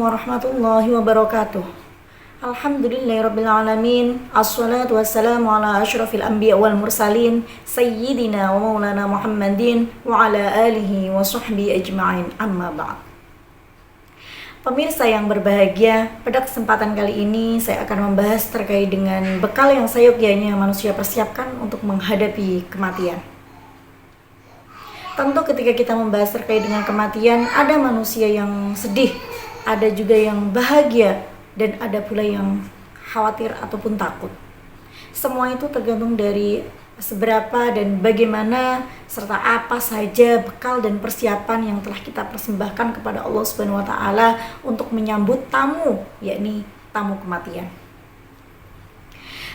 warahmatullahi wabarakatuh. Alhamdulillahirrabbilalamin. Assalatu wassalamu ala ashrafil anbiya wal mursalin Sayyidina wa maulana Muhammadin wa ala alihi wa sahbihi ajma'in, amma ba'd. Pemirsa yang berbahagia, pada kesempatan kali ini saya akan membahas terkait dengan bekal yang seyogyanya manusia persiapkan untuk menghadapi kematian. Tentu ketika kita membahas terkait dengan kematian, ada manusia yang sedih, ada juga yang bahagia, dan ada pula yang khawatir ataupun takut. Semua itu tergantung dari seberapa dan bagaimana serta apa saja bekal dan persiapan yang telah kita persembahkan kepada Allah Subhanahu wa taala untuk menyambut tamu, yakni tamu kematian.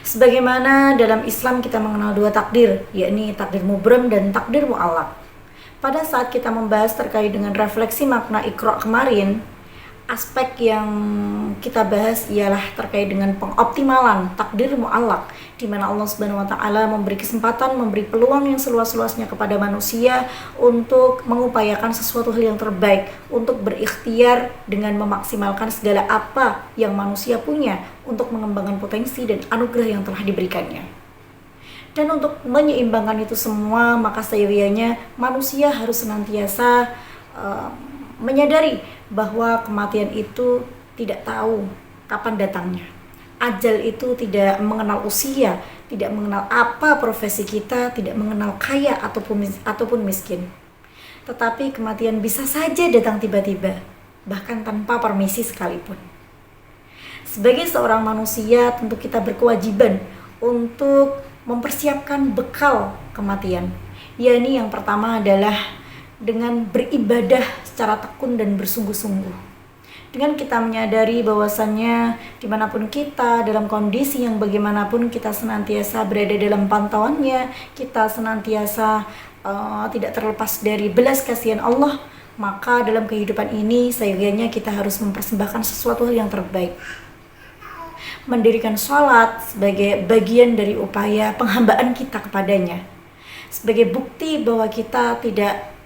Sebagaimana dalam Islam kita mengenal dua takdir, yakni takdir mubram dan takdir mu'allaq. Pada saat kita membahas terkait dengan refleksi makna Iqra kemarin, aspek yang kita bahas ialah terkait dengan pengoptimalan takdir mu'allaq, di mana Allah Subhanahu wa taala memberi kesempatan, memberi peluang yang seluas-luasnya kepada manusia untuk mengupayakan sesuatu hal yang terbaik, untuk berikhtiar dengan memaksimalkan segala apa yang manusia punya untuk mengembangkan potensi dan anugerah yang telah diberikannya. Dan untuk menyeimbangkan itu semua, maka seyogyanya manusia harus senantiasa menyadari bahwa kematian itu tidak tahu kapan datangnya. Ajal itu tidak mengenal usia, tidak mengenal apa profesi kita, tidak mengenal kaya ataupun miskin. Tetapi kematian bisa saja datang tiba-tiba, bahkan tanpa permisi sekalipun. Sebagai seorang manusia, tentu kita berkewajiban untuk mempersiapkan bekal kematian. Yakni yang pertama adalah dengan beribadah secara tekun dan bersungguh-sungguh. Dengan kita menyadari bahwasannya dimanapun kita, dalam kondisi yang bagaimanapun, kita senantiasa berada dalam pantauannya, kita senantiasa tidak terlepas dari belas kasihan Allah, maka dalam kehidupan ini seyogyanya kita harus mempersembahkan sesuatu hal yang terbaik. Mendirikan sholat sebagai bagian dari upaya penghambaan kita kepadanya, sebagai bukti bahwa kita tidak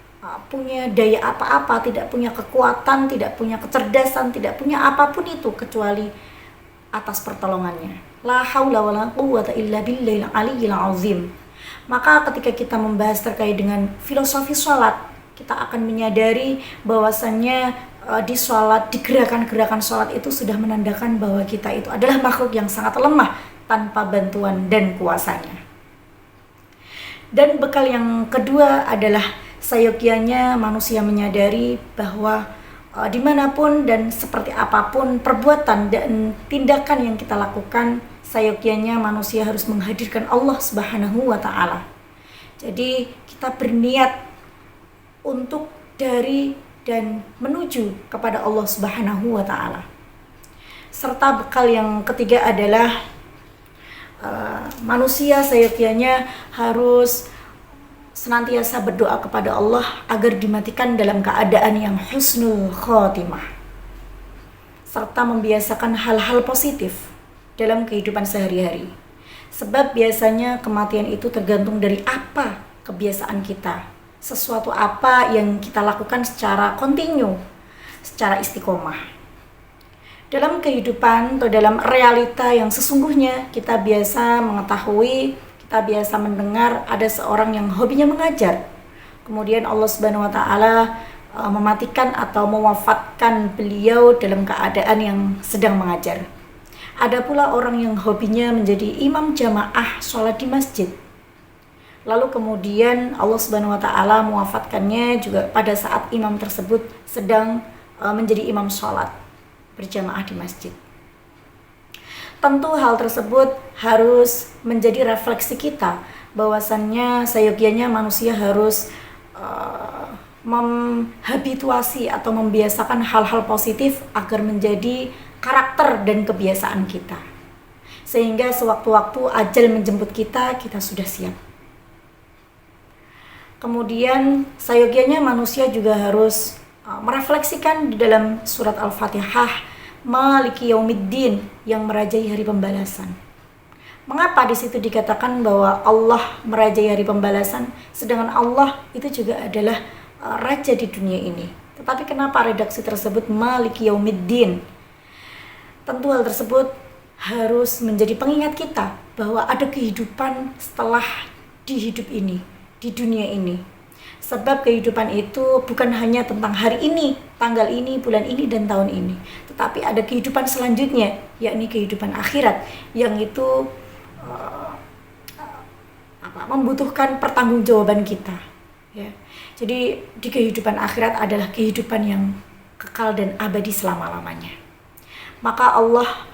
punya daya apa-apa, tidak punya kekuatan, tidak punya kecerdasan, tidak punya apapun itu kecuali atas pertolongannya. La haula wala quwwata illa billahil aliyyil azim. Maka ketika kita membahas terkait dengan filosofi sholat, kita akan menyadari bahwasannya di sholat, di gerakan-gerakan sholat itu sudah menandakan bahwa kita itu adalah makhluk yang sangat lemah tanpa bantuan dan kuasanya. Dan bekal yang kedua adalah seyogyanya manusia menyadari bahwa dimanapun dan seperti apapun perbuatan dan tindakan yang kita lakukan, seyogyanya manusia harus menghadirkan Allah Subhanahu wa taala. Jadi kita berniat untuk dari dan menuju kepada Allah Subhanahu wa taala. Serta bekal yang ketiga adalah manusia seyogyanya harus senantiasa berdoa kepada Allah agar dimatikan dalam keadaan yang husnul khotimah, serta membiasakan hal-hal positif dalam kehidupan sehari-hari. Sebab biasanya kematian itu tergantung dari apa kebiasaan kita, sesuatu apa yang kita lakukan secara kontinu, secara istiqomah. Dalam kehidupan atau dalam realita yang sesungguhnya, kita biasa mengetahui, kita biasa mendengar ada seorang yang hobinya mengajar. Kemudian Allah Subhanahu wa taala mematikan atau mewafatkan beliau dalam keadaan yang sedang mengajar. Ada pula orang yang hobinya menjadi imam jamaah sholat di masjid. Lalu kemudian Allah Subhanahu wa taala mewafatkannya juga pada saat imam tersebut sedang menjadi imam sholat berjamaah di masjid. Tentu hal tersebut harus menjadi refleksi kita bahwasannya seyogyanya manusia harus menghabituasi atau membiasakan hal-hal positif agar menjadi karakter dan kebiasaan kita, sehingga sewaktu-waktu ajal menjemput kita, kita sudah siap. Kemudian seyogyanya manusia juga harus merefleksikan di dalam surat Al-Fatihah, Maliki Yaumiddin, yang merajai hari pembalasan. Mengapa di situ dikatakan bahwa Allah merajai hari pembalasan, sedangkan Allah itu juga adalah raja di dunia ini? Tetapi kenapa redaksi tersebut Maliki Yaumiddin? Tentu hal tersebut harus menjadi pengingat kita bahwa ada kehidupan setelah di hidup ini, di dunia ini. Sebab kehidupan itu bukan hanya tentang hari ini, tanggal ini, bulan ini, dan tahun ini. Tetapi ada kehidupan selanjutnya, yakni kehidupan akhirat, yang itu membutuhkan pertanggungjawaban kita. Ya. Jadi di kehidupan akhirat adalah kehidupan yang kekal dan abadi selama-lamanya. Maka Allah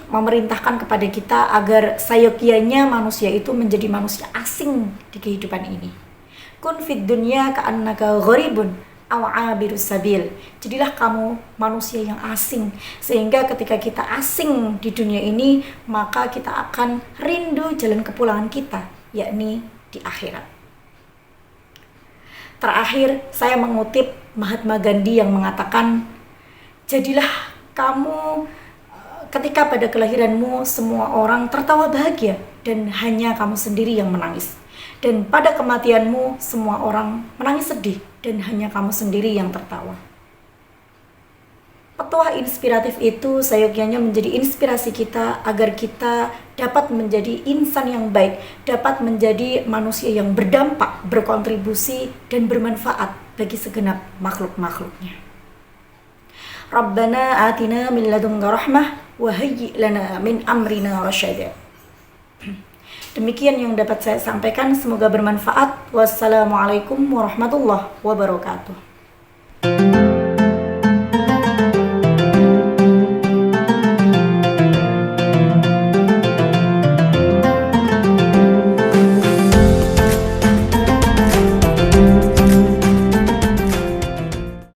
memerintahkan kepada kita agar sayogianya manusia itu menjadi manusia asing di kehidupan ini. Kun fid dunya ka'annaka gharibun aw 'abirus sabil. Jadilah kamu manusia yang asing, sehingga ketika kita asing di dunia ini, maka kita akan rindu jalan kepulangan kita, yakni di akhirat. Terakhir, saya mengutip Mahatma Gandhi yang mengatakan, jadilah kamu ketika pada kelahiranmu semua orang tertawa bahagia dan hanya kamu sendiri yang menangis. Dan pada kematianmu semua orang menangis sedih dan hanya kamu sendiri yang tertawa. Petuah inspiratif itu seyogianya menjadi inspirasi kita agar kita dapat menjadi insan yang baik, dapat menjadi manusia yang berdampak, berkontribusi, dan bermanfaat bagi segenap makhluk-makhluknya. Rabbana atina min ladunka rahmah wa hayyi' lana min amrina rasyada. Demikian yang dapat saya sampaikan, semoga bermanfaat. Wassalamualaikum warahmatullahi wabarakatuh.